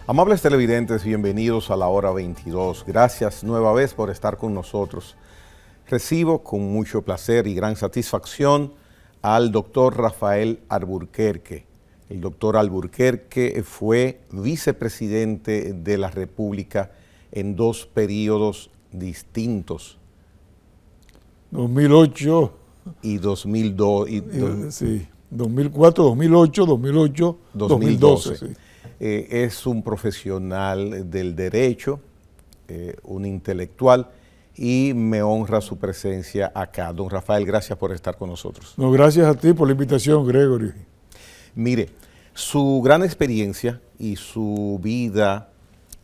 Amables televidentes, bienvenidos a la hora 22. Gracias nueva vez por estar con nosotros. Recibo con mucho placer y gran satisfacción al doctor Rafael Alburquerque. El doctor Alburquerque fue vicepresidente de la República en dos periodos distintos. 2008 y 2002. Sí, 2004, 2008, 2012. Sí. Es un profesional del derecho, un intelectual, y me honra su presencia acá. Don Rafael, gracias por estar con nosotros. No, gracias a ti por la invitación, Gregory. Mire, su gran experiencia y su vida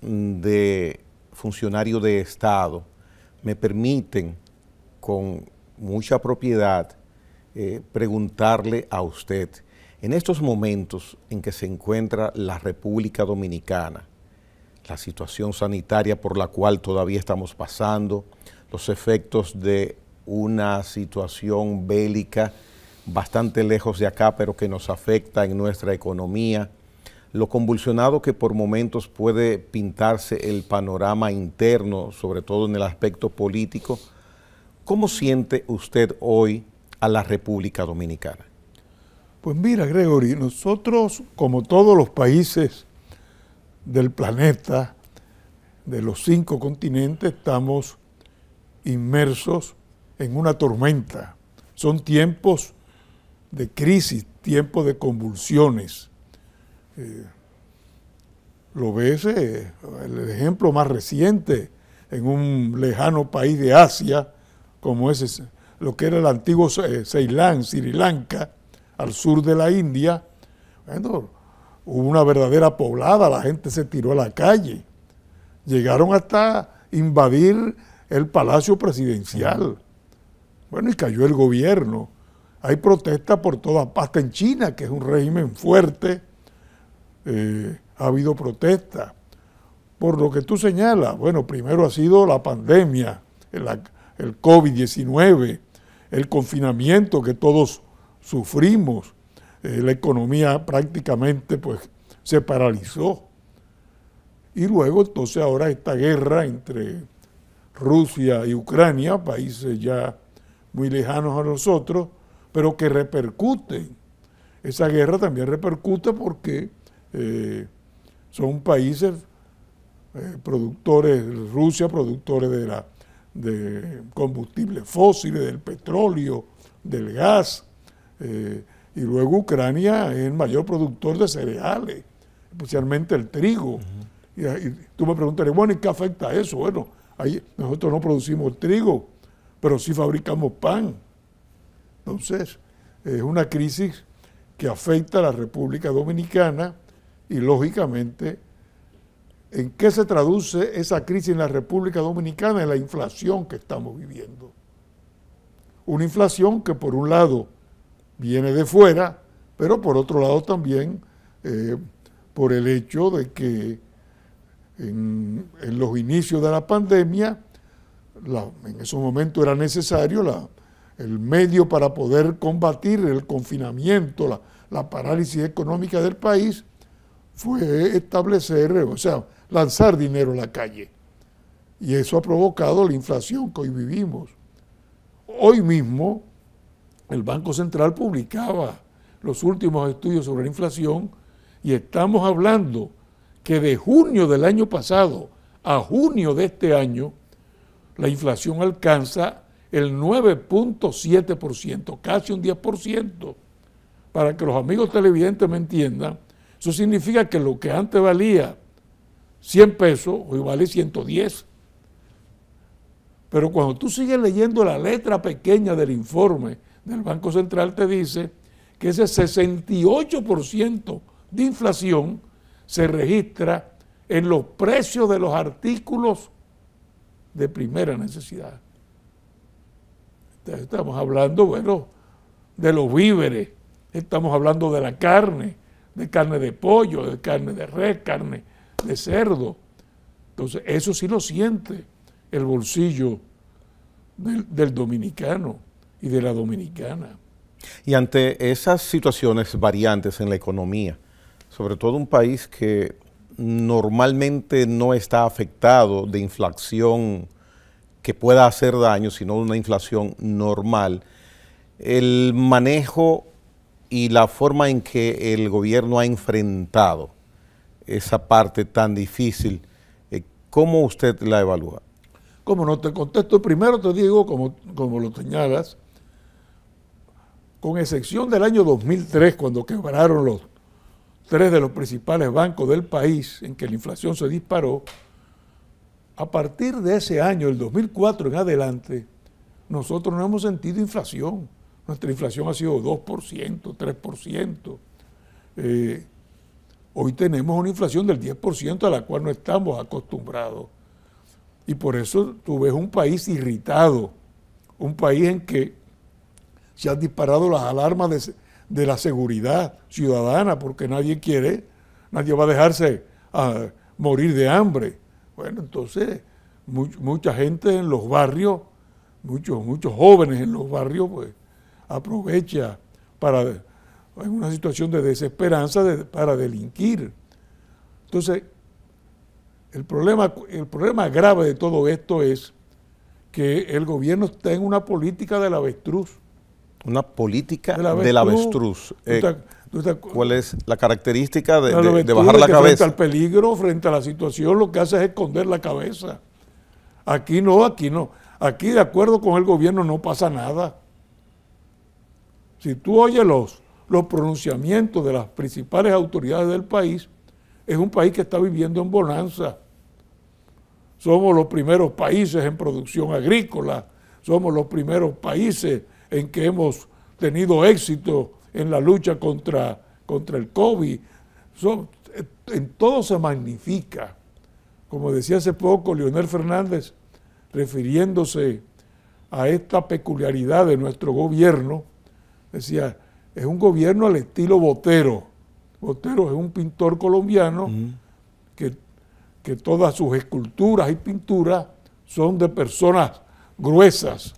de funcionario de Estado me permiten con mucha propiedad preguntarle a usted, en estos momentos en que se encuentra la República Dominicana, la situación sanitaria por la cual todavía estamos pasando, los efectos de una situación bélica bastante lejos de acá, pero que nos afecta en nuestra economía, lo convulsionado que por momentos puede pintarse el panorama interno, sobre todo en el aspecto político. ¿Cómo siente usted hoy a la República Dominicana? Pues mira, Gregory, nosotros, como todos los países del planeta, de los 5 continentes, estamos inmersos en una tormenta. Son tiempos de crisis, tiempos de convulsiones. Lo ves, el ejemplo más reciente, en un lejano país de Asia, como es lo que era el antiguo Ceilán, Sri Lanka, al sur de la India. Bueno, hubo una verdadera poblada, la gente se tiró a la calle. Llegaron hasta invadir el Palacio Presidencial. Bueno, y cayó el gobierno. Hay protestas por toda parte en China, que es un régimen fuerte. Ha habido protestas. Por lo que tú señalas, bueno, primero ha sido la pandemia, el COVID-19, el confinamiento que todos sufrimos, la economía prácticamente pues se paralizó. Y luego entonces ahora esta guerra entre Rusia y Ucrania, países ya muy lejanos a nosotros, pero que repercuten. Esa guerra también repercute porque son países productores, Rusia productores de combustibles fósiles, del petróleo, del gas, y luego Ucrania es el mayor productor de cereales, especialmente el trigo. Y tú me preguntarías, bueno, ¿y qué afecta eso? Bueno, nosotros no producimos trigo, pero sí fabricamos pan. Entonces, es una crisis que afecta a la República Dominicana y, lógicamente, ¿en qué se traduce esa crisis en la República Dominicana? En la inflación que estamos viviendo. Una inflación que, por un lado, viene de fuera, pero por otro lado también por el hecho de que en los inicios de la pandemia, en esos momentos era necesario el medio para poder combatir el confinamiento, la parálisis económica del país, fue establecer, o sea, lanzar dinero a la calle. Y eso ha provocado la inflación que hoy vivimos. Hoy mismo, el Banco Central publicaba los últimos estudios sobre la inflación y estamos hablando que de junio del año pasado a junio de este año, la inflación alcanza el 9.7%, casi un 10%. Para que los amigos televidentes me entiendan, eso significa que lo que antes valía 100 pesos, hoy vale 110. Pero cuando tú sigues leyendo la letra pequeña del informe del Banco Central, te dice que ese 68% de inflación se registra en los precios de los artículos de primera necesidad. Entonces, estamos hablando, bueno, de los víveres, estamos hablando de la carne, de carne de pollo, de carne de res, carne de cerdo. Entonces, eso sí lo siente el bolsillo del dominicano y de la dominicana. Y ante esas situaciones variantes en la economía, sobre todo un país que normalmente no está afectado de inflación que pueda hacer daño, sino una inflación normal, el manejo y la forma en que el gobierno ha enfrentado esa parte tan difícil, ¿cómo usted la evalúa? Como no te contesto, primero te digo, como lo señalas, con excepción del año 2003, cuando quebraron los 3 de los principales bancos del país, en que la inflación se disparó, a partir de ese año, el 2004 en adelante, nosotros no hemos sentido inflación. Nuestra inflación ha sido 2%, 3%. Hoy tenemos una inflación del 10% a la cual no estamos acostumbrados. Y por eso tú ves un país irritado, un país en que se han disparado las alarmas de la seguridad ciudadana, porque nadie va a dejarse morir de hambre. Bueno, entonces mucha gente en los barrios, muchos jóvenes en los barrios, pues aprovecha en una situación de desesperanza para delinquir. Entonces, el problema grave de todo esto es que el gobierno está en una política del avestruz. Una política del avestruz. ¿Cuál es la característica de bajar la cabeza? Frente al peligro, frente a la situación, lo que hace es esconder la cabeza. Aquí no. Aquí, de acuerdo con el gobierno, no pasa nada. Si tú oyes los pronunciamientos de las principales autoridades del país, es un país que está viviendo en bonanza. Somos los primeros países en producción agrícola, somos los primeros países en que hemos tenido éxito en la lucha contra el COVID. En todo se magnifica. Como decía hace poco Leonel Fernández, refiriéndose a esta peculiaridad de nuestro gobierno, decía, es un gobierno al estilo Botero. Botero es un pintor colombiano que todas sus esculturas y pinturas son de personas gruesas,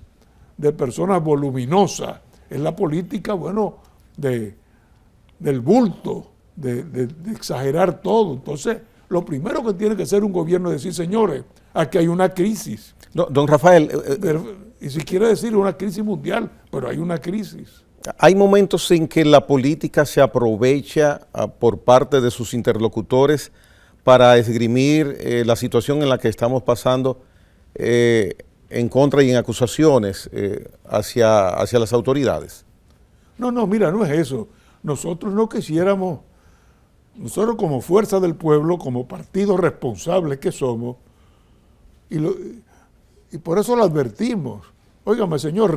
de personas voluminosas. Es la política, bueno, del bulto, de exagerar todo. Entonces, lo primero que tiene que hacer un gobierno es decir, señores, aquí hay una crisis. No, don Rafael. Y si quiere decir una crisis mundial, pero hay una crisis. Hay momentos en que la política se aprovecha por parte de sus interlocutores para esgrimir la situación en la que estamos pasando en contra y en acusaciones hacia las autoridades. No, mira, no es eso. Nosotros no quisiéramos, nosotros como fuerza del pueblo, como partido responsable que somos, y por eso lo advertimos. Óigame, señor,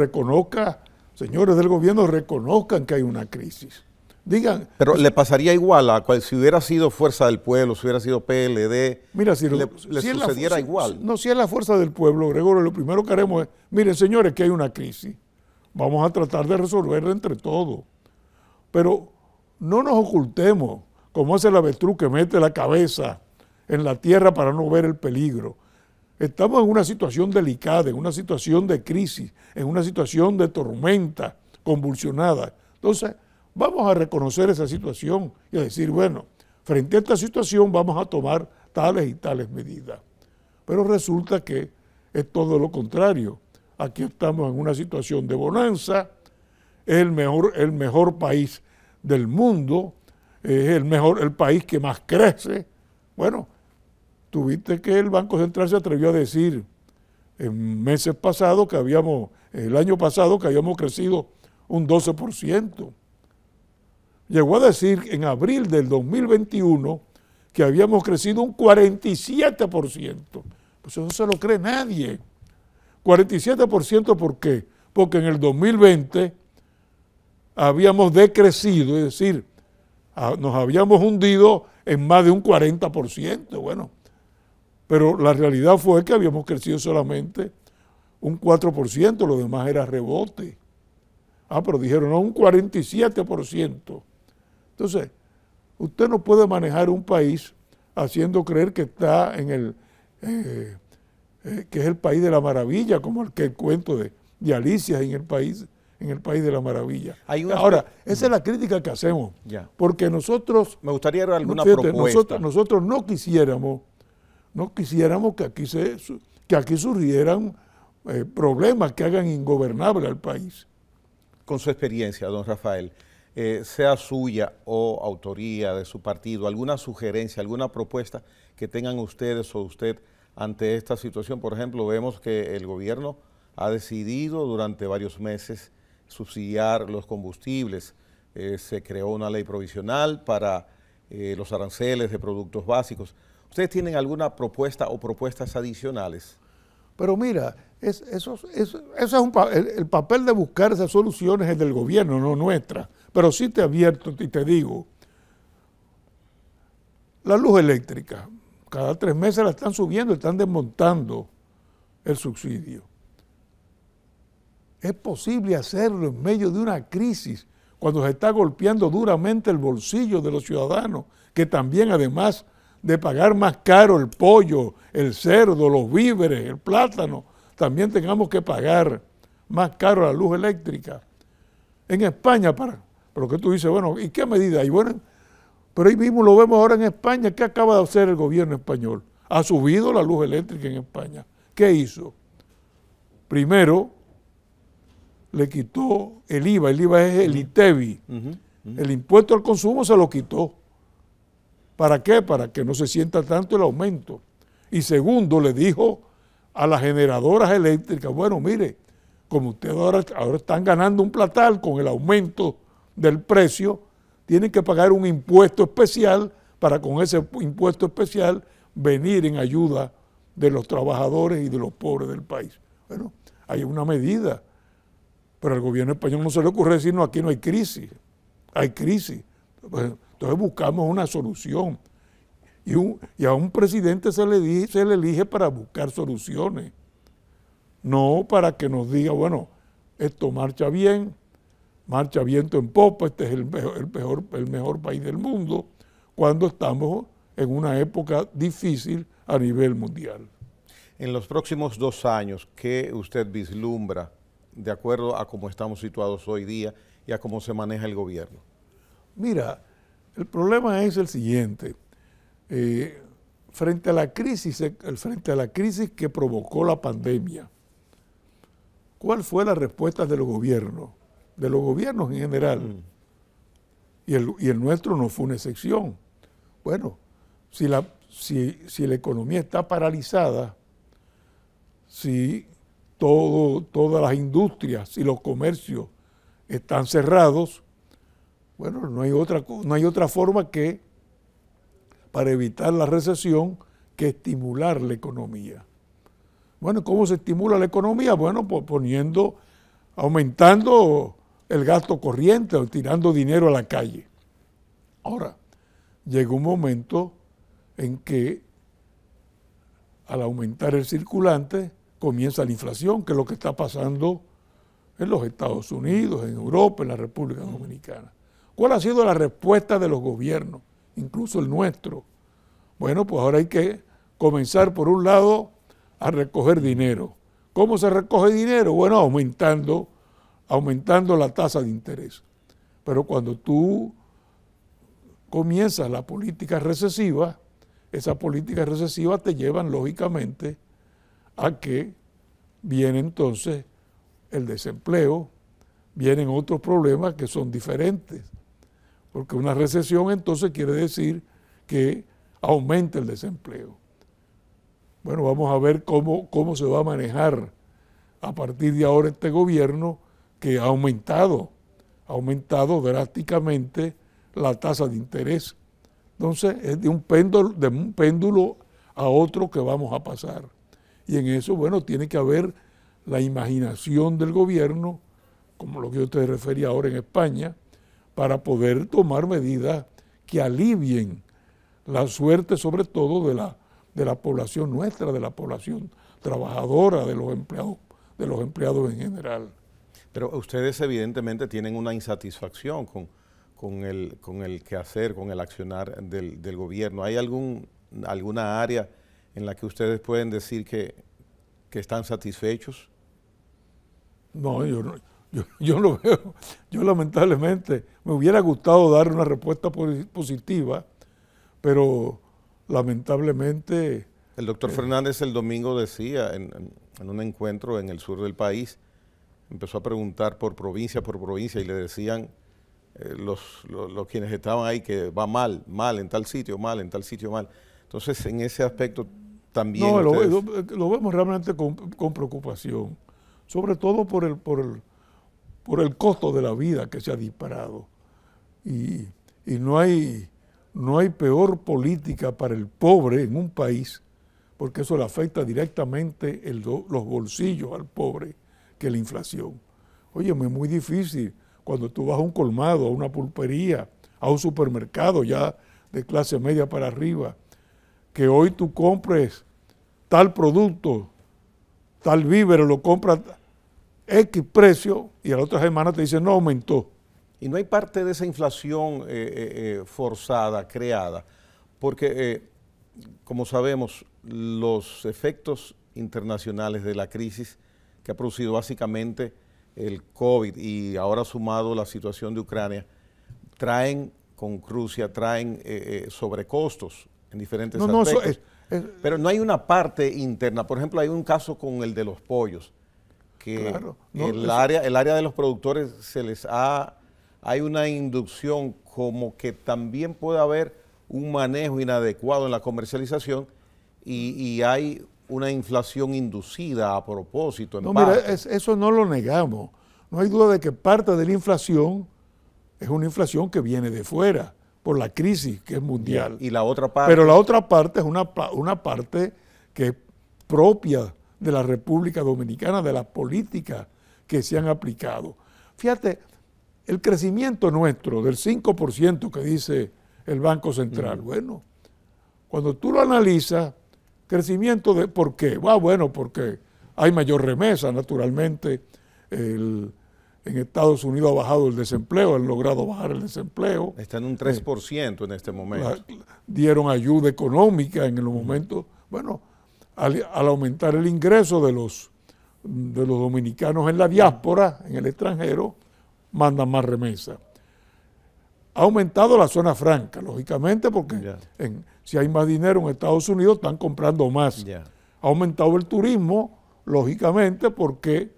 señores del gobierno, reconozcan que hay una crisis. Digan. Pero le pasaría igual si hubiera sido Fuerza del Pueblo, si hubiera sido PLD, mira, si sucediera igual. No, si es la fuerza del pueblo, Gregorio, lo primero que haremos es, miren, señores, que hay una crisis. Vamos a tratar de resolverla entre todos. Pero no nos ocultemos, como hace el avestruz que mete la cabeza en la tierra para no ver el peligro. Estamos en una situación delicada, en una situación de crisis, en una situación de tormenta convulsionada. Entonces, vamos a reconocer esa situación y a decir, bueno, frente a esta situación vamos a tomar tales y tales medidas. Pero resulta que es todo lo contrario. Aquí estamos en una situación de bonanza, es el mejor país del mundo, es el país que más crece. Bueno, tuviste que el Banco Central se atrevió a decir en meses pasados el año pasado que habíamos crecido un 12%. Llegó a decir en abril del 2021 que habíamos crecido un 47%. Pues eso no se lo cree nadie. 47%, ¿por qué? Porque en el 2020 habíamos decrecido, es decir, nos habíamos hundido en más de un 40%. Bueno, pero la realidad fue que habíamos crecido solamente un 4%, lo demás era rebote. Pero dijeron, no, un 47%. Entonces, usted no puede manejar un país haciendo creer que está que es el país de la maravilla, como el cuento de Alicia en el país en el país de la maravilla. Hay Ahora, esa es la crítica que hacemos, ya. porque nosotros... Me gustaría ver alguna fíjate, propuesta. nosotros no quisiéramos que aquí surgieran problemas que hagan ingobernable al país. Con su experiencia, don Rafael, sea suya o autoría de su partido, alguna sugerencia, alguna propuesta que tengan ustedes o usted ante esta situación. Por ejemplo, vemos que el gobierno ha decidido durante varios meses subsidiar los combustibles. Se creó una ley provisional para los aranceles de productos básicos. ¿Ustedes tienen alguna propuesta o propuestas adicionales? Pero mira, eso es el papel de buscar esas soluciones es del gobierno, no nuestra. Pero sí te advierto y te digo, la luz eléctrica, cada 3 meses la están subiendo, están desmontando el subsidio. Es posible hacerlo en medio de una crisis, cuando se está golpeando duramente el bolsillo de los ciudadanos, que también además de pagar más caro el pollo, el cerdo, los víveres, el plátano, también tengamos que pagar más caro la luz eléctrica. En España, pero que tú dices, bueno, ¿y qué medida hay? Bueno, pero ahí mismo lo vemos ahora en España. ¿Qué acaba de hacer el gobierno español? Ha subido la luz eléctrica en España. ¿Qué hizo? Primero, le quitó el IVA. El IVA es el ITEVI. El impuesto al consumo se lo quitó. ¿Para qué? Para que no se sienta tanto el aumento. Y segundo, le dijo a las generadoras eléctricas, bueno, mire, como ustedes ahora están ganando un platal con el aumento del precio, tienen que pagar un impuesto especial para con ese impuesto especial venir en ayuda de los trabajadores y de los pobres del país. Bueno, hay una medida, pero al gobierno español no se le ocurre decir, no, aquí no hay crisis, hay crisis. Entonces buscamos una solución. Y a un presidente se le elige para buscar soluciones, no para que nos diga, bueno, esto marcha viento en popa, este es el mejor país del mundo, cuando estamos en una época difícil a nivel mundial. En los próximos 2 años, ¿qué usted vislumbra de acuerdo a cómo estamos situados hoy día y a cómo se maneja el gobierno? Mira, el problema es el siguiente. Frente a la crisis que provocó la pandemia, ¿cuál fue la respuesta de los gobiernos? De los gobiernos en general. Y el nuestro no fue una excepción. Bueno, si la economía está paralizada, si todas las industrias y los comercios están cerrados, bueno, no hay otra forma que, para evitar la recesión, que estimular la economía. Bueno, ¿cómo se estimula la economía? Bueno, pues aumentando el gasto corriente o tirando dinero a la calle. Ahora, llega un momento en que al aumentar el circulante comienza la inflación, que es lo que está pasando en los Estados Unidos, en Europa, en la República Dominicana. ¿Cuál ha sido la respuesta de los gobiernos, incluso el nuestro? Bueno, pues ahora hay que comenzar por un lado a recoger dinero. ¿Cómo se recoge dinero? Bueno, aumentando la tasa de interés. Pero cuando tú comienzas la política recesiva, esa política recesiva te llevan lógicamente a que viene entonces el desempleo, vienen otros problemas que son diferentes. Porque una recesión entonces quiere decir que aumenta el desempleo. Bueno, vamos a ver cómo se va a manejar a partir de ahora este gobierno que ha aumentado drásticamente la tasa de interés. Entonces es de un péndulo a otro que vamos a pasar. Y en eso, bueno, tiene que haber la imaginación del gobierno, como lo que yo te refería ahora en España, para poder tomar medidas que alivien la suerte, sobre todo de la población nuestra, de la población trabajadora, de los empleados en general. Pero ustedes evidentemente tienen una insatisfacción con el quehacer, con el accionar del gobierno. ¿Hay alguna área en la que ustedes pueden decir que están satisfechos? No, yo lo veo, yo lamentablemente me hubiera gustado dar una respuesta positiva, pero lamentablemente... El doctor Fernández el domingo decía en un encuentro en el sur del país, empezó a preguntar por provincia y le decían los quienes estaban ahí que va mal en tal sitio, mal. Entonces, en ese aspecto también... No, lo vemos realmente con preocupación, sobre todo por el costo de la vida que se ha disparado. Y no hay peor política para el pobre en un país, porque eso le afecta directamente los bolsillos al pobre, que la inflación. Óyeme, es muy difícil cuando tú vas a un colmado, a una pulpería, a un supermercado ya de clase media para arriba, que hoy tú compres tal producto, tal víver, lo compras X precio y a la otra semana te dicen no, aumentó. Y no hay parte de esa inflación forzada, creada, porque como sabemos, los efectos internacionales de la crisis que ha producido básicamente el COVID y ahora sumado la situación de Ucrania, traen sobrecostos en diferentes aspectos. Pero no hay una parte interna. Por ejemplo, hay un caso con el de los pollos, que claro, el área de los productores hay una inducción como que también puede haber un manejo inadecuado en la comercialización y hay una inflación inducida a propósito. Mira, eso no lo negamos. No hay duda de que parte de la inflación es una inflación que viene de fuera, por la crisis que es mundial. Y la otra parte... Pero la otra parte es una parte que es propia de la República Dominicana, de las políticas que se han aplicado. Fíjate, el crecimiento nuestro del 5% que dice el Banco Central, bueno, cuando tú lo analizas, crecimiento de ¿por qué? Bueno, porque hay mayor remesa, naturalmente. En Estados Unidos ha bajado el desempleo, han logrado bajar el desempleo. Está en un 3% en este momento. Dieron ayuda económica en el momento, bueno, al aumentar el ingreso de los dominicanos en la diáspora, en el extranjero, mandan más remesa. Ha aumentado la zona franca, lógicamente, porque si hay más dinero en Estados Unidos, están comprando más. Ha aumentado el turismo, lógicamente, porque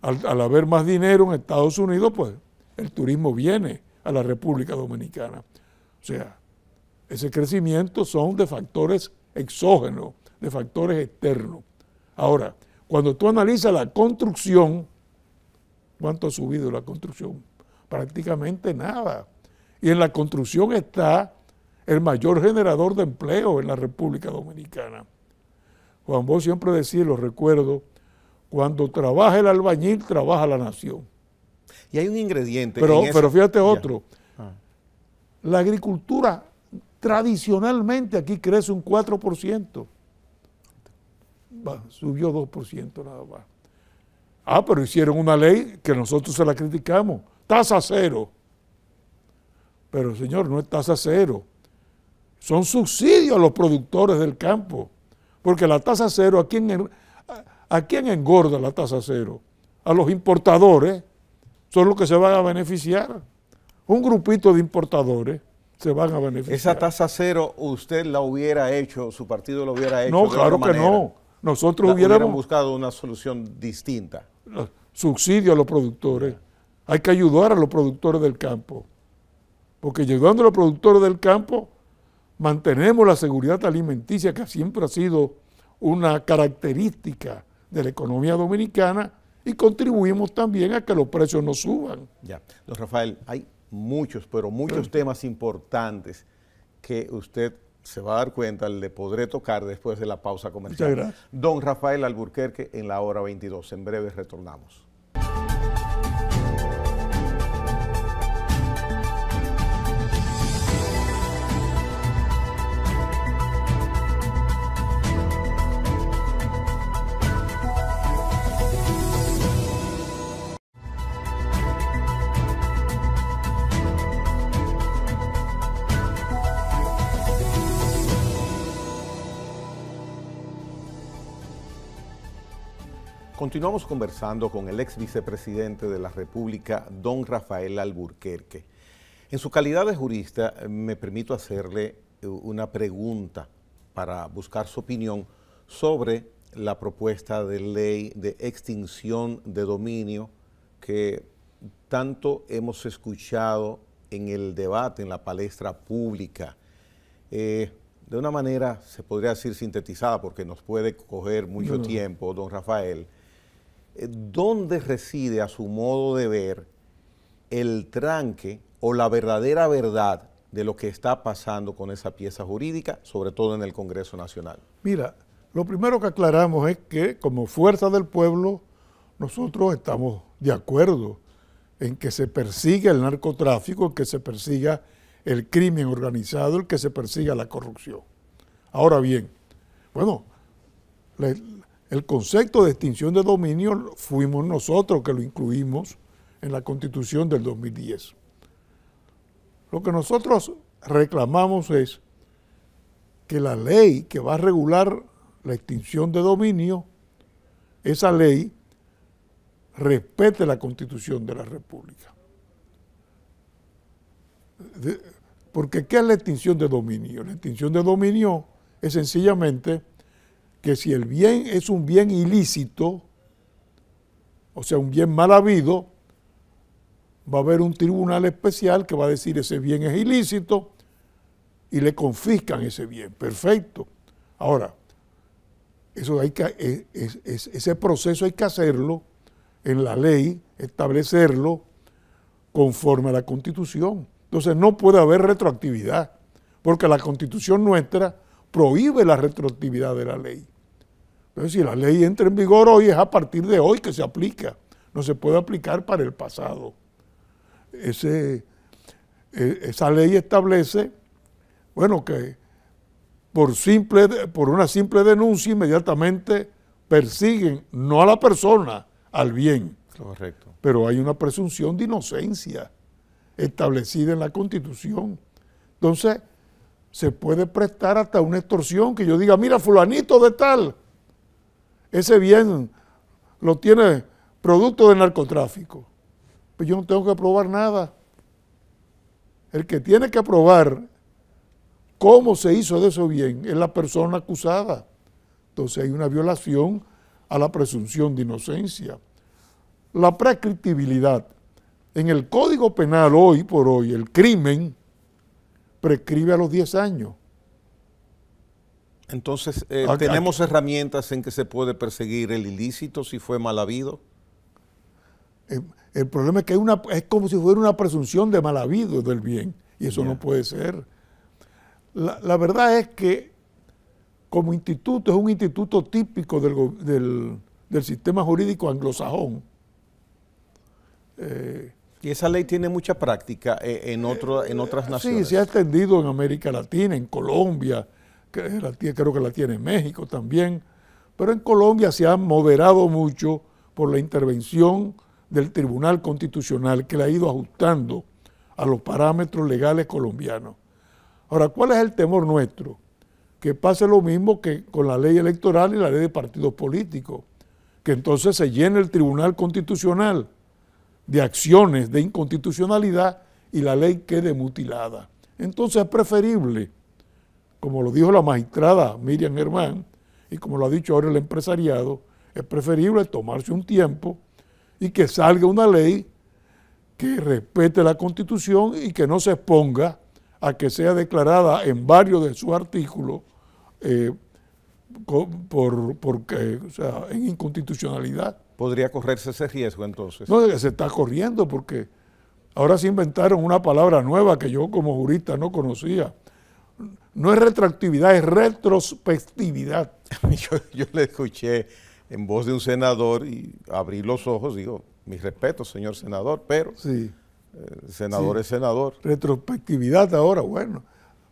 al haber más dinero en Estados Unidos, pues el turismo viene a la República Dominicana. O sea, ese crecimiento son de factores exógenos, de factores externos. Ahora, cuando tú analizas la construcción, ¿cuánto ha subido la construcción? Prácticamente nada. Y en la construcción está el mayor generador de empleo en la República Dominicana. Juan Bosch siempre decía, lo recuerdo, cuando trabaja el albañil, trabaja la nación. Y hay un ingrediente. Pero fíjate otro. La agricultura tradicionalmente aquí crece un 4%. Subió 2% nada más. Pero hicieron una ley que nosotros se la criticamos. Tasa cero. Pero señor, no es tasa cero. Son subsidios a los productores del campo. Porque la tasa cero, ¿a quién engorda la tasa cero? A los importadores. Son los que se van a beneficiar. Un grupito de importadores se van a beneficiar. ¿Esa tasa cero usted la hubiera hecho, su partido la hubiera hecho? No, claro que no. Nosotros hubiéramos buscado una solución distinta. Subsidio a los productores. Hay que ayudar a los productores del campo. Porque ayudando a los productores del campo, mantenemos la seguridad alimenticia, que siempre ha sido una característica de la economía dominicana, y contribuimos también a que los precios no suban. Ya. Don Rafael, hay muchos temas importantes que usted se va a dar cuenta, le podré tocar después de la pausa comercial. Muchas gracias. Don Rafael Alburquerque en la hora 22. En breve retornamos. Continuamos conversando con el ex vicepresidente de la República, don Rafael Alburquerque. En su calidad de jurista, me permito hacerle una pregunta para buscar su opinión sobre la propuesta de ley de extinción de dominio que tanto hemos escuchado en el debate, en la palestra pública. De una manera, se podría decir sintetizada, porque nos puede coger mucho tiempo, don Rafael, ¿dónde reside, a su modo de ver, el tranque o la verdadera verdad de lo que está pasando con esa pieza jurídica, sobre todo en el Congreso Nacional? Mira, lo primero que aclaramos es que como fuerza del pueblo, nosotros estamos de acuerdo en que se persiga el narcotráfico, en que se persiga el crimen organizado, en que se persiga la corrupción. Ahora bien, bueno, el concepto de extinción de dominio fuimos nosotros que lo incluimos en la Constitución del 2010. Lo que nosotros reclamamos es que la ley que va a regular la extinción de dominio, esa ley respete la Constitución de la República. Porque ¿qué es la extinción de dominio? La extinción de dominio es sencillamente que si el bien es un bien ilícito, o sea, un bien mal habido, va a haber un tribunal especial que va a decir ese bien es ilícito y le confiscan ese bien. Perfecto. Ahora, ese proceso hay que hacerlo en la ley, establecerlo conforme a la Constitución. Entonces no puede haber retroactividad, porque la Constitución nuestra prohíbe la retroactividad de la ley. Entonces, si la ley entra en vigor hoy, es a partir de hoy que se aplica. No se puede aplicar para el pasado. Esa ley establece, bueno, que por una simple denuncia inmediatamente persiguen, no a la persona, al bien. Correcto. Pero hay una presunción de inocencia establecida en la Constitución. Entonces, se puede prestar hasta una extorsión, que yo diga, mira, fulanito de tal, ese bien lo tiene producto del narcotráfico. Pues yo no tengo que probar nada. El que tiene que probar cómo se hizo de ese bien es la persona acusada. Entonces hay una violación a la presunción de inocencia. La prescriptibilidad. En el Código Penal hoy por hoy, el crimen prescribe a los 10 años. Entonces, ¿tenemos herramientas en que se puede perseguir el ilícito si fue mal habido? El problema es que es como si fuera una presunción de mal habido del bien, y eso no puede ser. La verdad es que como instituto, es un instituto típico del sistema jurídico anglosajón. Y esa ley tiene mucha práctica en otras naciones. Sí, se ha extendido en América Latina, en Colombia, creo que la tiene en México también, pero en Colombia se ha moderado mucho por la intervención del Tribunal Constitucional, que le ha ido ajustando a los parámetros legales colombianos. Ahora, ¿cuál es el temor nuestro? Que pase lo mismo que con la ley electoral y la ley de partidos políticos, que entonces se llene el Tribunal Constitucional de acciones de inconstitucionalidad y la ley quede mutilada. Entonces es preferible, como lo dijo la magistrada Miriam Germán, y como lo ha dicho ahora el empresariado, es preferible tomarse un tiempo y que salga una ley que respete la Constitución y que no se exponga a que sea declarada en varios de sus artículos en inconstitucionalidad. ¿Podría correrse ese riesgo entonces? No, se está corriendo porque ahora se inventaron una palabra nueva que yo como jurista no conocía. No es retroactividad, es retrospectividad. Yo le escuché en voz de un senador y abrí los ojos, digo, mis respetos, señor senador, pero sí, senador es senador. Retrospectividad ahora, bueno,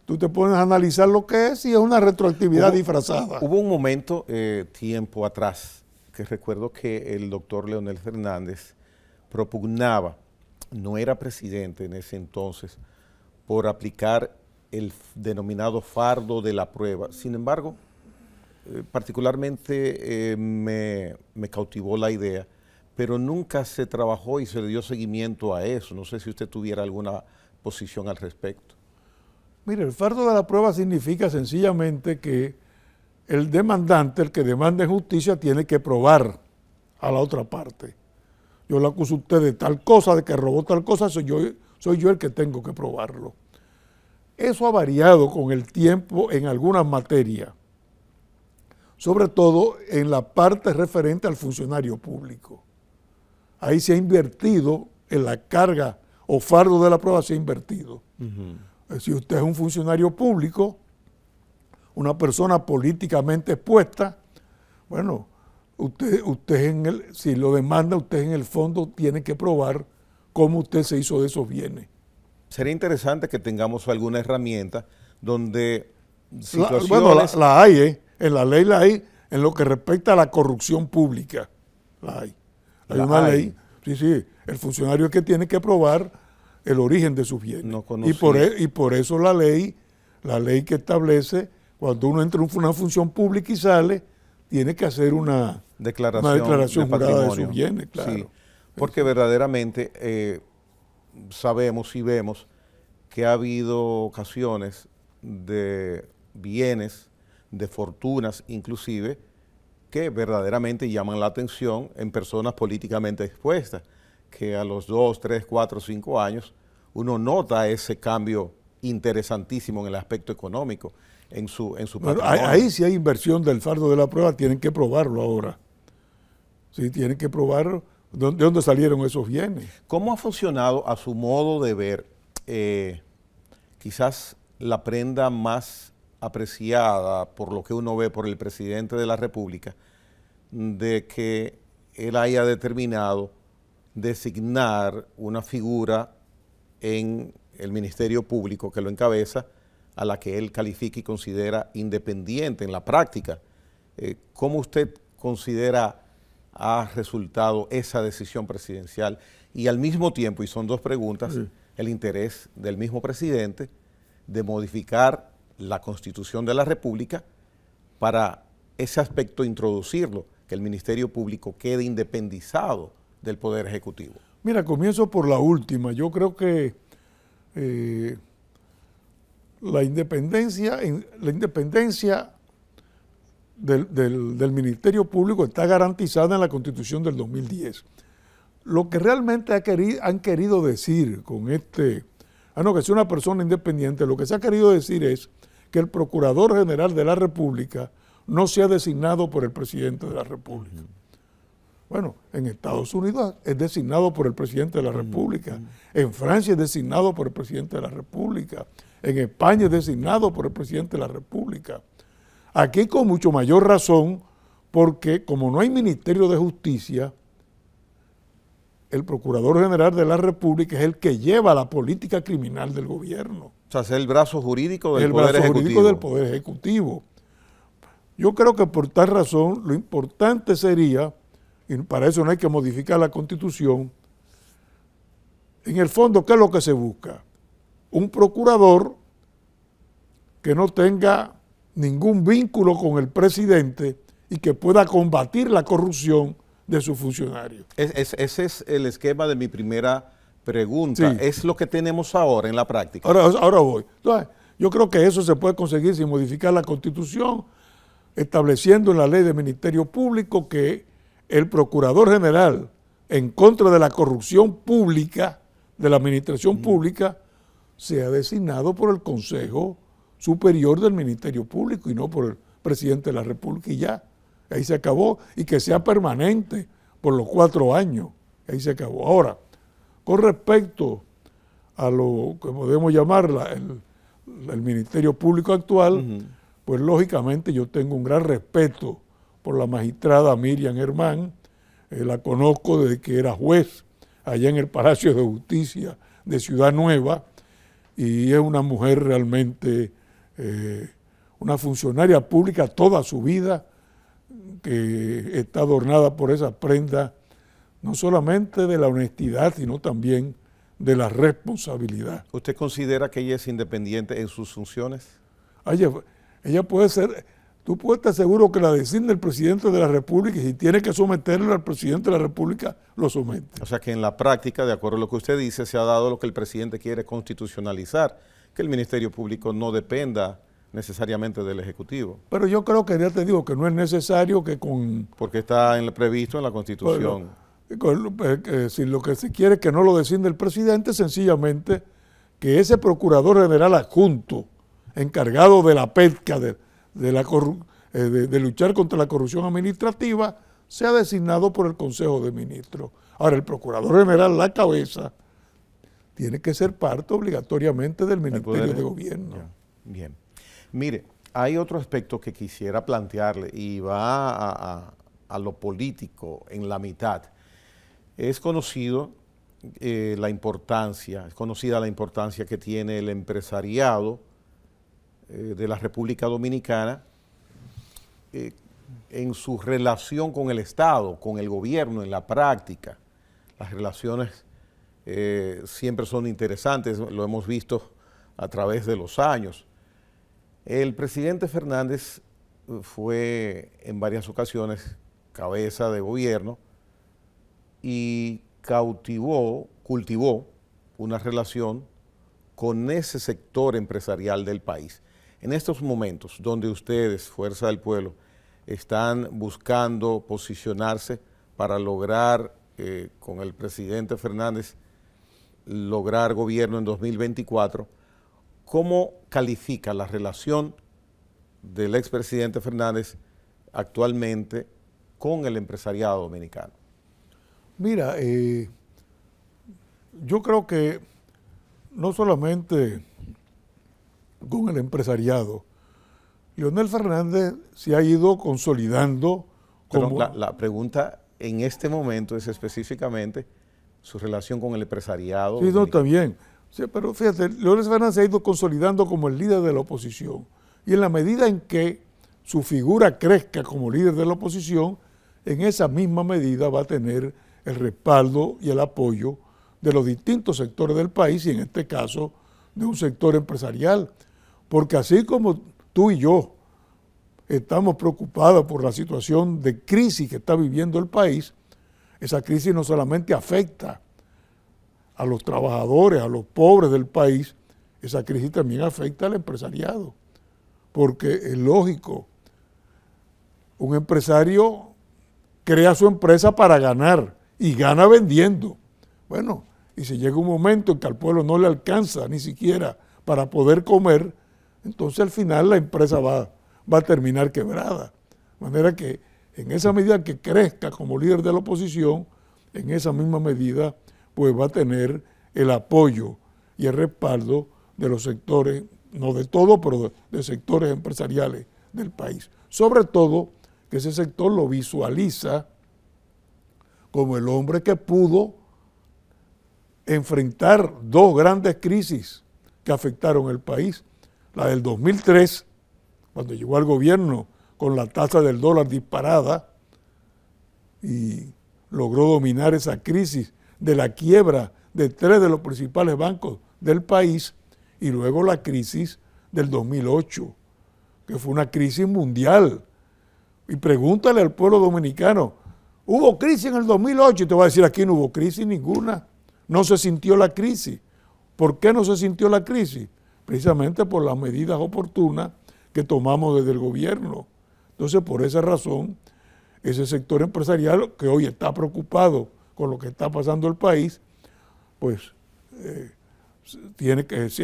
tú te pones a analizar lo que es y es una retroactividad disfrazada. Hubo un momento, tiempo atrás, que recuerdo que el doctor Leonel Fernández propugnaba, no era presidente en ese entonces, por aplicar el denominado fardo de la prueba. Sin embargo, particularmente me cautivó la idea, pero nunca se trabajó y se le dio seguimiento a eso. No sé si usted tuviera alguna posición al respecto. Mire, el fardo de la prueba significa sencillamente que el demandante, el que demanda justicia, tiene que probar a la otra parte. Yo le acuso a usted de tal cosa, de que robó tal cosa, soy yo el que tengo que probarlo. Eso ha variado con el tiempo en algunas materias, sobre todo en la parte referente al funcionario público. Ahí se ha invertido en la carga o fardo de la prueba, se ha invertido. Si usted es un funcionario público, una persona políticamente expuesta, bueno, si lo demanda, usted en el fondo tiene que probar cómo usted se hizo de esos bienes. Sería interesante que tengamos alguna herramienta donde situaciones... la hay, en la ley la hay, en lo que respecta a la corrupción pública, la hay. Hay una ley, sí, el funcionario es que tiene que probar el origen de sus bienes. No y por eso la ley que establece, cuando uno entra en una función pública y sale, tiene que hacer una declaración jurada de sus bienes, claro. Sí, porque verdaderamente sabemos y vemos que ha habido ocasiones de bienes, de fortunas inclusive, que verdaderamente llaman la atención en personas políticamente expuestas, que a los 2, 3, 4, 5 años uno nota ese cambio interesantísimo en el aspecto económico, en su patrimonio. Ahí sí hay inversión del fardo de la prueba, tienen que probarlo ahora. Sí, tienen que probar de dónde salieron esos bienes. ¿Cómo ha funcionado a su modo de ver quizás la prenda más apreciada por lo que uno ve por el presidente de la República, de que él haya determinado designar una figura en el Ministerio Público que lo encabeza, a la que él califica y considera independiente en la práctica? ¿Cómo usted considera ha resultado esa decisión presidencial? Y al mismo tiempo, y son dos preguntas, el interés del mismo presidente de modificar la Constitución de la República para ese aspecto introducirlo, que el Ministerio Público quede independizado del Poder Ejecutivo. Mira, comienzo por la última. Yo creo que la independencia del Ministerio Público está garantizada en la Constitución del 2010. Lo que realmente han querido decir con que sea una persona independiente, lo que se ha querido decir es que el Procurador General de la República no sea designado por el Presidente de la República. Bueno, en Estados Unidos es designado por el Presidente de la República, en Francia es designado por el Presidente de la República, en España es designado por el Presidente de la República. Aquí con mucho mayor razón, porque como no hay Ministerio de Justicia, el Procurador General de la República es el que lleva la política criminal del gobierno. O sea, es el brazo jurídico del Poder Ejecutivo. El brazo jurídico del Poder Ejecutivo. Yo creo que por tal razón lo importante sería, y para eso no hay que modificar la Constitución, en el fondo, ¿qué es lo que se busca? Un procurador que no tenga ningún vínculo con el presidente y que pueda combatir la corrupción de sus funcionarios. Ese es el esquema de mi primera pregunta. Sí. ¿Es lo que tenemos ahora en la práctica? Ahora voy. Entonces, yo creo que eso se puede conseguir sin modificar la Constitución, estableciendo en la ley de Ministerio Público que el Procurador General, en contra de la corrupción pública, de la administración pública, sea designado por el Consejo Superior del Ministerio Público y no por el Presidente de la República, y ya. Ahí se acabó, y que sea permanente por los 4 años. Ahí se acabó. Ahora, con respecto a lo que podemos llamar el Ministerio Público actual, pues lógicamente yo tengo un gran respeto por la magistrada Miriam Germán. La conozco desde que era juez allá en el Palacio de Justicia de Ciudad Nueva, y es una mujer realmente, una funcionaria pública toda su vida, que está adornada por esa prenda no solamente de la honestidad, sino también de la responsabilidad. ¿Usted considera que ella es independiente en sus funciones? Ella puede ser, tú puedes estar seguro que la designa el presidente de la República y si tiene que someterlo al presidente de la República, lo somete. O sea que en la práctica, de acuerdo a lo que usted dice, se ha dado lo que el presidente quiere constitucionalizar, que el Ministerio Público no dependa necesariamente del Ejecutivo. Pero yo creo que ya te digo que no es necesario que con... Porque está previsto en la Constitución. Si lo que se quiere es que no lo designe el presidente, sencillamente que ese procurador general adjunto, encargado de la pesca, de luchar contra la corrupción administrativa, sea designado por el Consejo de Ministros. Ahora, el procurador general, la cabeza, tiene que ser parte obligatoriamente del Ministerio de Gobierno. Ya, bien. Mire, hay otro aspecto que quisiera plantearle y va a lo político en la mitad. Es conocida la importancia que tiene el empresariado de la República Dominicana en su relación con el Estado, con el gobierno en la práctica. Las relaciones siempre son interesantes, lo hemos visto a través de los años. El presidente Fernández fue en varias ocasiones cabeza de gobierno y cultivó una relación con ese sector empresarial del país. En estos momentos donde ustedes, Fuerza del Pueblo, están buscando posicionarse para lograr, con el presidente Fernández, lograr gobierno en 2024, ¿cómo califica la relación del expresidente Fernández actualmente con el empresariado dominicano? Mira, yo creo que no solamente con el empresariado, Leonel Fernández se ha ido consolidando como... Pero la pregunta en este momento es específicamente su relación con el empresariado. Sí, no, está bien. Sí, pero fíjate, Leonel Fernández se ha ido consolidando como el líder de la oposición. Y en la medida en que su figura crezca como líder de la oposición, en esa misma medida va a tener el respaldo y el apoyo de los distintos sectores del país y en este caso de un sector empresarial. Porque así como tú y yo estamos preocupados por la situación de crisis que está viviendo el país, esa crisis no solamente afecta a los trabajadores, a los pobres del país, esa crisis también afecta al empresariado. Porque es lógico, un empresario crea su empresa para ganar y gana vendiendo. Bueno, y si llega un momento en que al pueblo no le alcanza ni siquiera para poder comer, entonces al final la empresa va a terminar quebrada. De manera que en esa medida que crezca como líder de la oposición, en esa misma medida pues va a tener el apoyo y el respaldo de los sectores, no de todo, pero de sectores empresariales del país. Sobre todo que ese sector lo visualiza como el hombre que pudo enfrentar dos grandes crisis que afectaron el país. La del 2003, cuando llegó al gobierno con la tasa del dólar disparada y logró dominar esa crisis de la quiebra de 3 de los principales bancos del país, y luego la crisis del 2008, que fue una crisis mundial. Y pregúntale al pueblo dominicano, ¿hubo crisis en el 2008? Y te voy a decir, aquí no hubo crisis ninguna. No se sintió la crisis. ¿Por qué no se sintió la crisis? Precisamente por las medidas oportunas que tomamos desde el gobierno. Entonces, por esa razón, ese sector empresarial que hoy está preocupado con lo que está pasando en el país, pues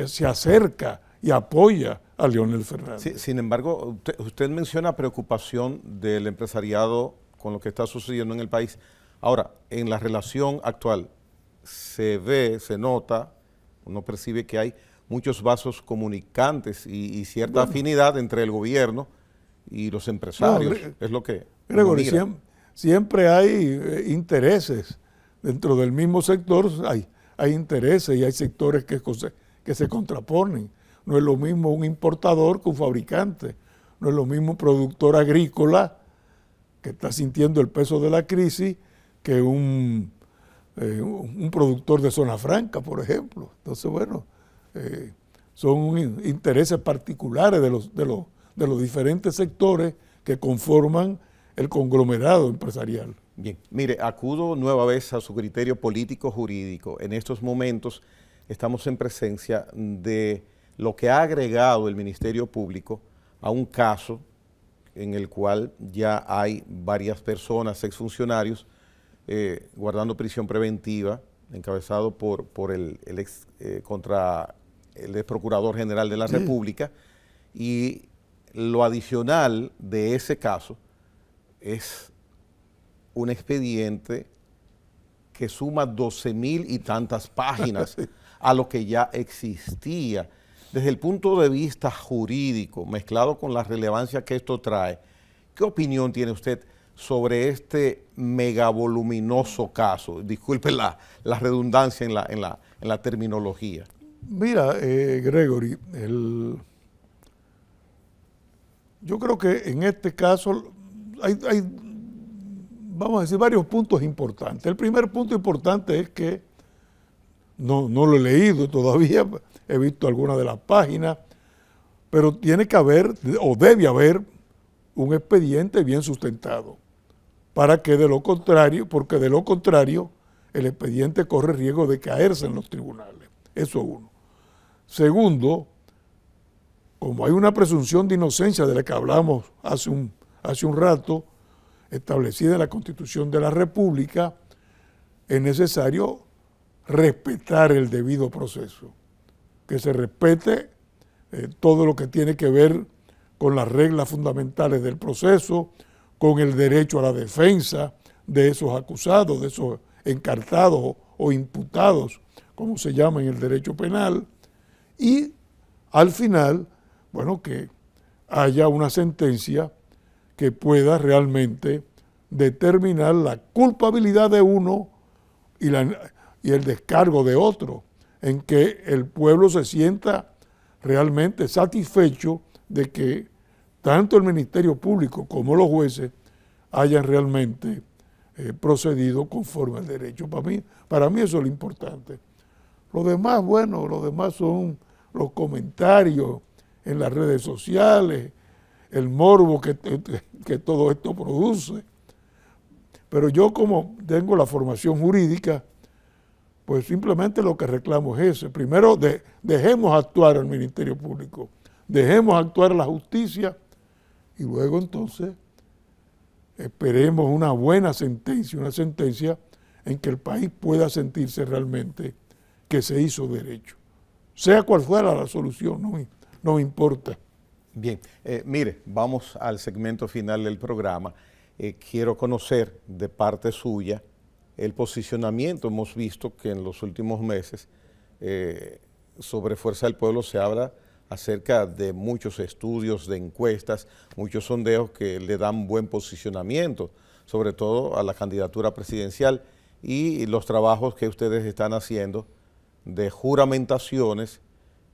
se acerca y apoya a Leonel Fernández. Sí, sin embargo, usted menciona preocupación del empresariado con lo que está sucediendo en el país. Ahora, en la relación actual, se ve, se nota, uno percibe que hay muchos vasos comunicantes y cierta afinidad entre el gobierno y los empresarios. Es lo que... Gregory, siempre hay intereses. Dentro del mismo sector hay intereses y hay sectores que se contraponen. No es lo mismo un importador que un fabricante. No es lo mismo un productor agrícola que está sintiendo el peso de la crisis que un productor de zona franca, por ejemplo. Entonces, bueno, son intereses particulares de los diferentes sectores que conforman el conglomerado empresarial. Bien, mire, acudo nueva vez a su criterio político-jurídico. En estos momentos estamos en presencia de lo que ha agregado el Ministerio Público a un caso en el cual ya hay varias personas, exfuncionarios, guardando prisión preventiva, encabezado por el ex Procurador General de la República, y lo adicional de ese caso es un expediente que suma 12,000 y tantas páginas a lo que ya existía. Desde el punto de vista jurídico, mezclado con la relevancia que esto trae, ¿qué opinión tiene usted sobre este megavoluminoso caso? Disculpe la redundancia en la terminología. Mira, Gregory, yo creo que en este caso hay, vamos a decir, varios puntos importantes. El primer punto importante es que no lo he leído todavía, he visto algunas de las páginas, pero tiene que haber, o debe haber, un expediente bien sustentado, para que de lo contrario, porque de lo contrario, el expediente corre riesgo de caerse en los tribunales. Eso es uno. Segundo, como hay una presunción de inocencia de la que hablamos hace un rato, establecida en la Constitución de la República, es necesario respetar el debido proceso, que se respete todo lo que tiene que ver con las reglas fundamentales del proceso, con el derecho a la defensa de esos acusados, de esos encartados o imputados, como se llama en el derecho penal, y al final, bueno, que haya una sentencia que pueda realmente determinar la culpabilidad de uno y el descargo de otro, en que el pueblo se sienta realmente satisfecho de que tanto el Ministerio Público como los jueces hayan realmente procedido conforme al derecho. Para mí eso es lo importante. Lo demás, bueno, lo demás son los comentarios en las redes sociales, el morbo que todo esto produce. Pero yo, como tengo la formación jurídica, pues simplemente lo que reclamo es ese. Primero, dejemos actuar al Ministerio Público, dejemos actuar a la justicia y luego entonces esperemos una buena sentencia, una sentencia en que el país pueda sentirse realmente que se hizo derecho. Sea cual fuera la solución, no me importa. Bien, mire, vamos al segmento final del programa. Quiero conocer de parte suya el posicionamiento. Hemos visto que en los últimos meses sobre Fuerza del Pueblo se habla acerca de muchos estudios, de encuestas, muchos sondeos que le dan buen posicionamiento, sobre todo a la candidatura presidencial, y los trabajos que ustedes están haciendo de juramentaciones,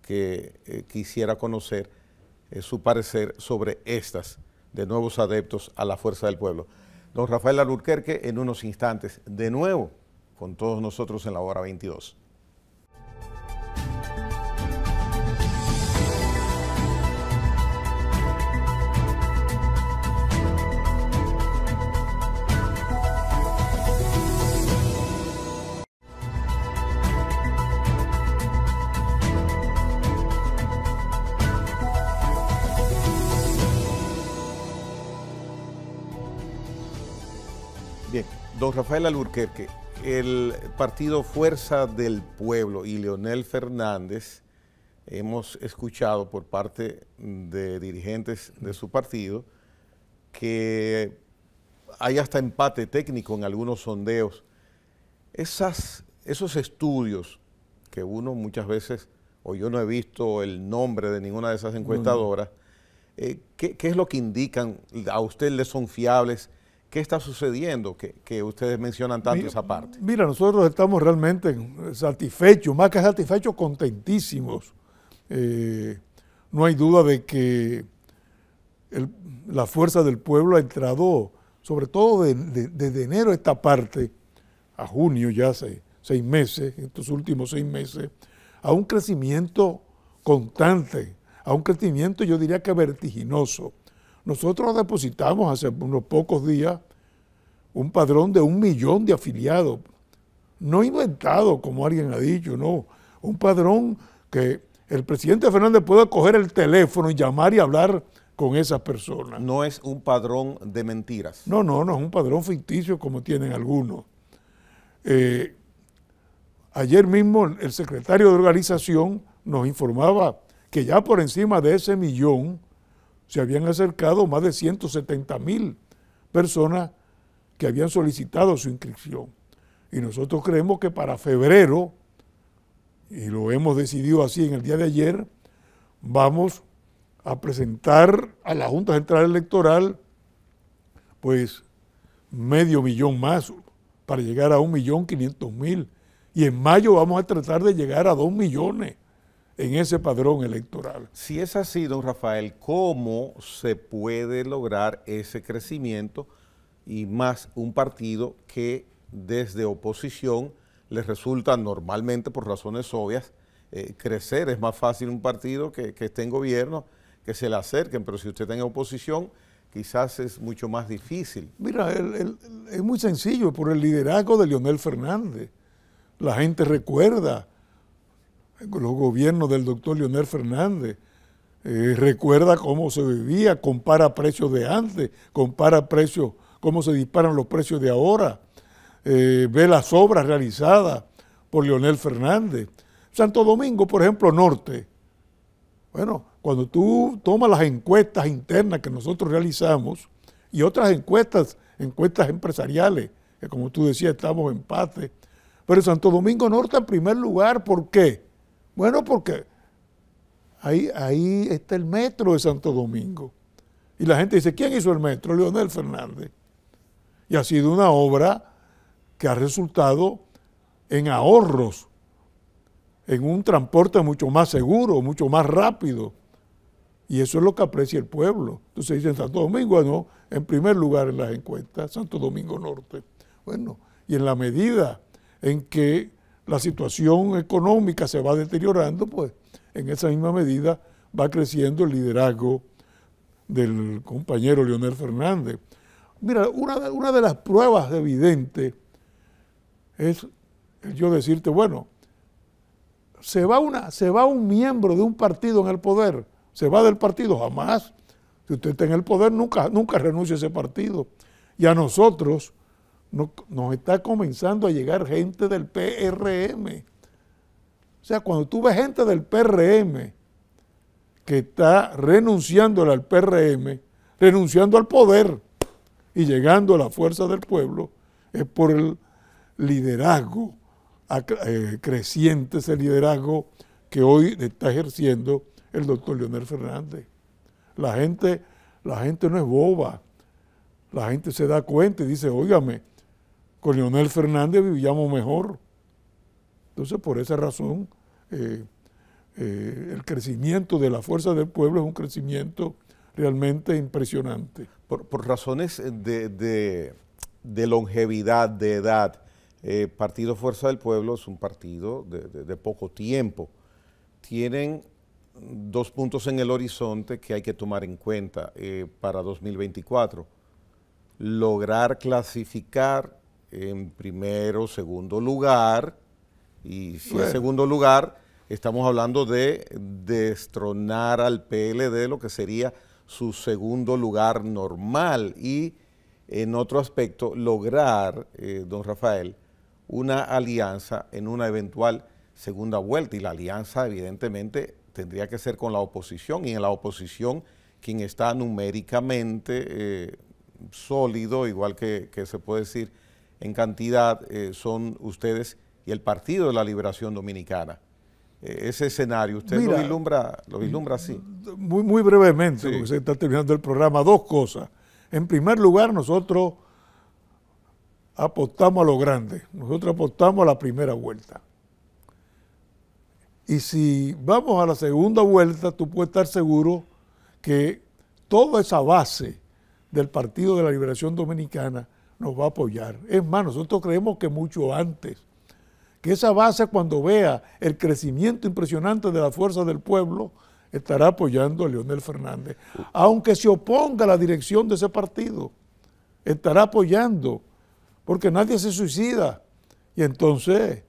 que quisiera conocer su parecer sobre estas de nuevos adeptos a la Fuerza del Pueblo. Don Rafael Alburquerque, en unos instantes, de nuevo, con todos nosotros en la hora 22. Bien, don Rafael Alburquerque, el partido Fuerza del Pueblo y Leonel Fernández, hemos escuchado por parte de dirigentes de su partido que hay hasta empate técnico en algunos sondeos. Esos estudios que uno muchas veces, o yo no he visto el nombre de ninguna de esas encuestadoras, ¿qué es lo que indican? ¿A usted le son fiables? ¿Qué está sucediendo que ustedes mencionan tanto esa parte? Mira, nosotros estamos realmente satisfechos, más que satisfechos, contentísimos. No hay duda de que la Fuerza del Pueblo ha entrado, sobre todo desde enero a esta parte, a junio ya hace 6 meses, estos últimos 6 meses, a un crecimiento constante, a un crecimiento, yo diría que vertiginoso. Nosotros depositamos hace unos pocos días un padrón de 1 millón de afiliados, no inventado como alguien ha dicho, no, un padrón que el presidente Fernández puede coger el teléfono y llamar y hablar con esas personas. No es un padrón de mentiras. No, es un padrón ficticio como tienen algunos. Ayer mismo el secretario de organización nos informaba que ya por encima de ese 1 millón se habían acercado más de 170,000 personas que habían solicitado su inscripción. Y nosotros creemos que para febrero, y lo hemos decidido así en el día de ayer, vamos a presentar a la Junta Central Electoral pues 500,000 más para llegar a 1.500.000. Y en mayo vamos a tratar de llegar a 2 millones en ese padrón electoral. Si es así, don Rafael, ¿cómo se puede lograr ese crecimiento y más un partido que desde oposición les resulta normalmente, por razones obvias, crecer? Es más fácil un partido que esté en gobierno, que se le acerquen, pero si usted está en oposición, quizás es mucho más difícil. Mira, es muy sencillo, por el liderazgo de Leonel Fernández. La gente recuerda los gobiernos del doctor Leonel Fernández, recuerda cómo se vivía, compara precios de antes, compara precios, cómo se disparan los precios de ahora, ve las obras realizadas por Leonel Fernández. Santo Domingo, por ejemplo, norte. Bueno, cuando tú tomas las encuestas internas que nosotros realizamos y otras encuestas empresariales, que como tú decías, estamos en empate, pero Santo Domingo Norte en primer lugar, ¿por qué? Bueno, porque ahí está el metro de Santo Domingo. Y la gente dice, ¿quién hizo el metro? Leonel Fernández. Y ha sido una obra que ha resultado en ahorros, en un transporte mucho más seguro, mucho más rápido. Y eso es lo que aprecia el pueblo. Entonces dicen Santo Domingo, no, en primer lugar en las encuestas, Santo Domingo Norte. Bueno, y en la medida en que la situación económica se va deteriorando, pues en esa misma medida va creciendo el liderazgo del compañero Leonel Fernández. Mira, una de las pruebas evidentes es yo decirte, bueno, se va un miembro de un partido en el poder, se va del partido, jamás. Si usted está en el poder, nunca renuncia a ese partido. Y a nosotros nos está comenzando a llegar gente del PRM. O sea, cuando tú ves gente del PRM que está renunciando al PRM, renunciando al poder y llegando a la fuerza del pueblo, es por el liderazgo creciente, ese liderazgo que hoy está ejerciendo el doctor Leonel Fernández. La gente no es boba, la gente se da cuenta y dice, óigame, con Leonel Fernández vivíamos mejor. Entonces, por esa razón, el crecimiento de la fuerza del pueblo es un crecimiento realmente impresionante. Por razones de longevidad, de edad, Partido Fuerza del Pueblo es un partido de poco tiempo. Tienen 2 puntos en el horizonte que hay que tomar en cuenta para 2024. Lograr clasificar en primero, segundo lugar, y si es segundo lugar, estamos hablando de destronar al PLD, lo que sería su segundo lugar normal, y en otro aspecto, lograr, don Rafael, una alianza en una eventual segunda vuelta, y la alianza evidentemente tendría que ser con la oposición, y en la oposición quien está numéricamente sólido, igual que se puede decir en cantidad, son ustedes y el Partido de la Liberación Dominicana. Ese escenario, ¿usted lo vislumbra así? Muy brevemente, sí, porque se está terminando el programa, 2 cosas. En primer lugar, nosotros apostamos a lo grande, nosotros apostamos a la primera vuelta. Y si vamos a la segunda vuelta, tú puedes estar seguro que toda esa base del Partido de la Liberación Dominicana nos va a apoyar. Es más, nosotros creemos que mucho antes, que esa base cuando vea el crecimiento impresionante de la fuerza del pueblo, estará apoyando a Leonel Fernández. Aunque se oponga a la dirección de ese partido, estará apoyando, porque nadie se suicida. Y entonces,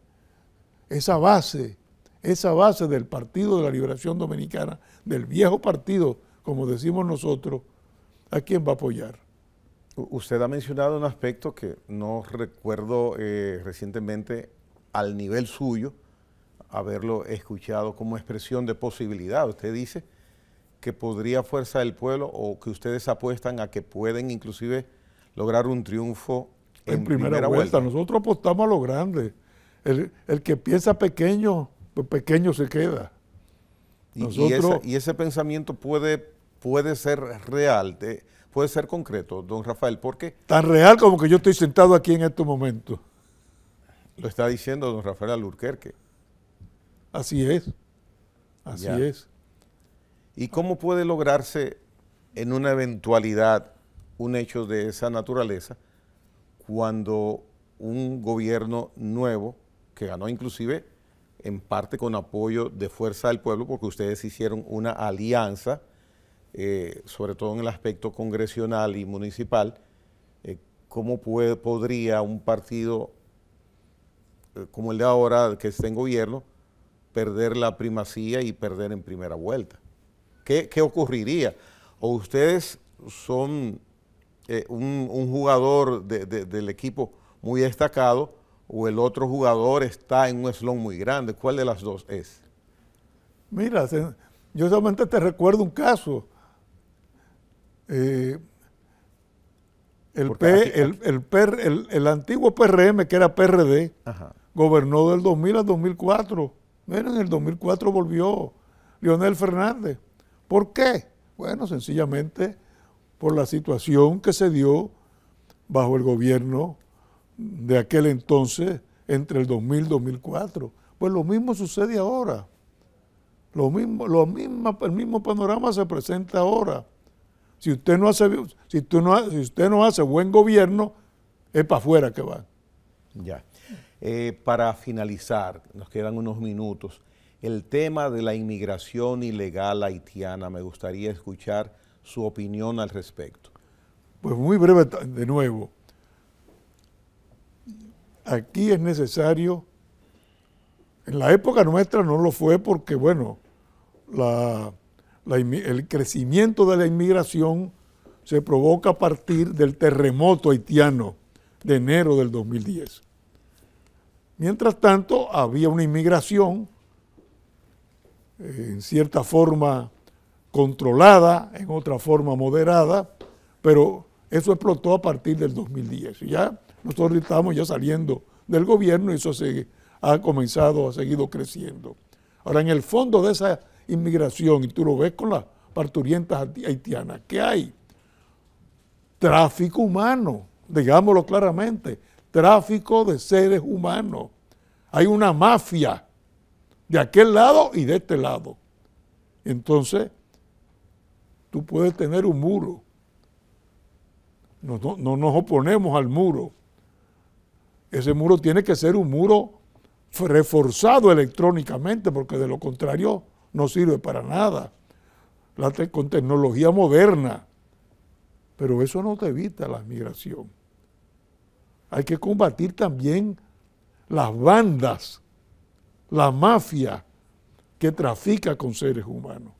esa base del Partido de la Liberación Dominicana, del viejo partido, como decimos nosotros, ¿a quién va a apoyar? Usted ha mencionado un aspecto que no recuerdo recientemente al nivel suyo, haberlo escuchado como expresión de posibilidad. Usted dice que podría Fuerza del Pueblo o que ustedes apuestan a que pueden inclusive lograr un triunfo en primera vuelta. Nosotros apostamos a lo grande. El que piensa pequeño, pues pequeño se queda. Y ese pensamiento puede ser real, puede ser concreto, don Rafael, porque... Tan real como que yo estoy sentado aquí en estos momentos. Lo está diciendo don Rafael Alburquerque. Así es, así es. ¿Y cómo puede lograrse en una eventualidad un hecho de esa naturaleza cuando un gobierno nuevo, que ganó inclusive en parte con apoyo de Fuerza del Pueblo, porque ustedes hicieron una alianza, sobre todo en el aspecto congresional y municipal, ¿cómo podría un partido como el de ahora, que está en gobierno, perder la primacía y perder en primera vuelta? ¿Qué ocurriría? ¿O ustedes son un jugador del equipo muy destacado o el otro jugador está en un eslón muy grande? ¿Cuál de las dos es? Mira, yo solamente te recuerdo un caso. El antiguo PRM, que era PRD, ajá, gobernó del 2000 al 2004. Miren, en el 2004 volvió Leonel Fernández. ¿Por qué? Bueno, sencillamente por la situación que se dio bajo el gobierno de aquel entonces, entre el 2000 y 2004. Pues lo mismo sucede ahora. El mismo panorama se presenta ahora. Si usted no hace buen gobierno, es para afuera que va. Ya. Para finalizar, nos quedan unos minutos. El tema de la inmigración ilegal haitiana, me gustaría escuchar su opinión al respecto. Pues muy breve, de nuevo. Aquí es necesario, en la época nuestra no lo fue porque, bueno, el crecimiento de la inmigración se provoca a partir del terremoto haitiano de enero del 2010. Mientras tanto, había una inmigración en cierta forma controlada, en otra forma moderada, pero eso explotó a partir del 2010. Y ya nosotros estamos ya saliendo del gobierno y eso ha seguido creciendo. Ahora, en el fondo de esa inmigración, y tú lo ves con las parturientas haitianas, ¿qué hay? Tráfico humano, digámoslo claramente, tráfico de seres humanos. Hay una mafia de aquel lado y de este lado. Entonces, tú puedes tener un muro. No nos oponemos al muro. Ese muro tiene que ser un muro reforzado electrónicamente, porque de lo contrario no sirve para nada. Con tecnología moderna. Pero eso no te evita la migración. Hay que combatir también las bandas, la mafia que trafica con seres humanos.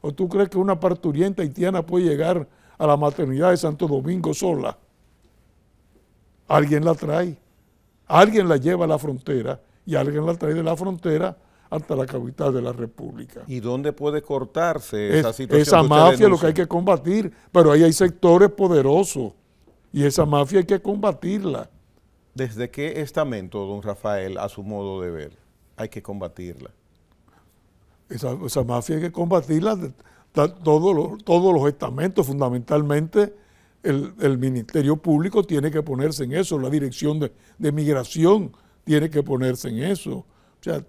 ¿O tú crees que una parturienta haitiana puede llegar a la maternidad de Santo Domingo sola? Alguien la trae, alguien la lleva a la frontera y alguien la trae de la frontera hasta la capital de la República. ¿Y dónde puede cortarse esa situación? Esa mafia es lo que hay que combatir, pero ahí hay sectores poderosos y esa mafia hay que combatirla. ¿Desde qué estamento, don Rafael, a su modo de ver, hay que combatirla? Esa mafia hay que combatirla de todos los estamentos, fundamentalmente el Ministerio Público tiene que ponerse en eso, la Dirección de Migración tiene que ponerse en eso. O sea,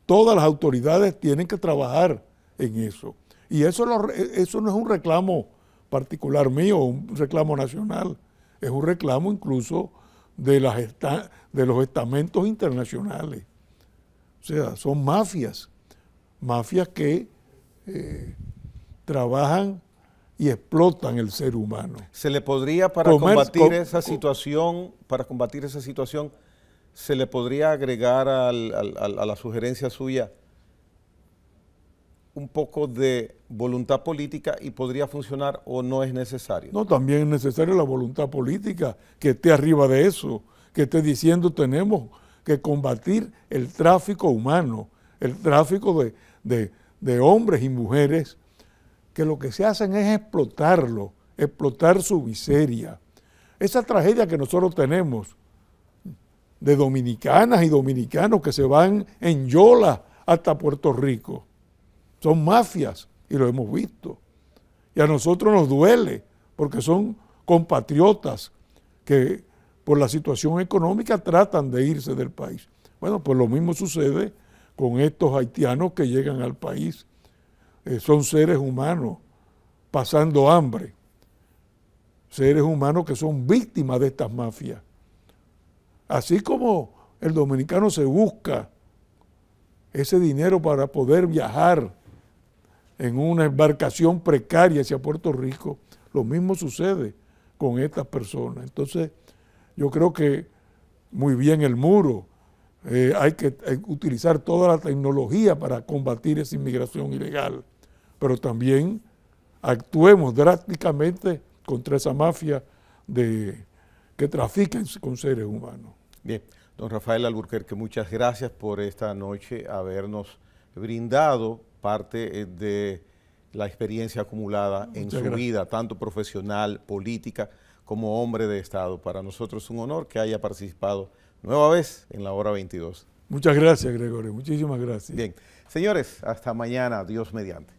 todas las autoridades tienen que trabajar en eso. Y eso no es un reclamo particular mío, un reclamo nacional, es un reclamo incluso de los estamentos internacionales. O sea, son mafias que trabajan y explotan el ser humano. ¿Se le podría, para combatir esa situación, se le podría agregar a la sugerencia suya un poco de voluntad política y podría funcionar, o no es necesario? No, también es necesaria la voluntad política que esté arriba de eso, que esté diciendo tenemos que combatir el tráfico humano, el tráfico de hombres y mujeres, que lo que se hacen es explotarlo, explotar su miseria. Esa tragedia que nosotros tenemos de dominicanas y dominicanos que se van en yola hasta Puerto Rico, son mafias y lo hemos visto. Y a nosotros nos duele porque son compatriotas que por la situación económica tratan de irse del país. Bueno, pues lo mismo sucede con estos haitianos que llegan al país. Son seres humanos pasando hambre, seres humanos que son víctimas de estas mafias. Así como el dominicano se busca ese dinero para poder viajar en una embarcación precaria hacia Puerto Rico, lo mismo sucede con estas personas. Entonces, yo creo que muy bien el muro, hay que utilizar toda la tecnología para combatir esa inmigración ilegal, pero también actuemos drásticamente contra esa mafia que trafica con seres humanos. Bien, don Rafael Alburquerque, muchas gracias por esta noche habernos brindado parte de la experiencia acumulada en su vida, tanto profesional, política, como hombre de Estado. Para nosotros es un honor que haya participado nueva vez en la hora 22. Muchas gracias, Gregorio. Muchísimas gracias. Bien, señores, hasta mañana, Dios mediante.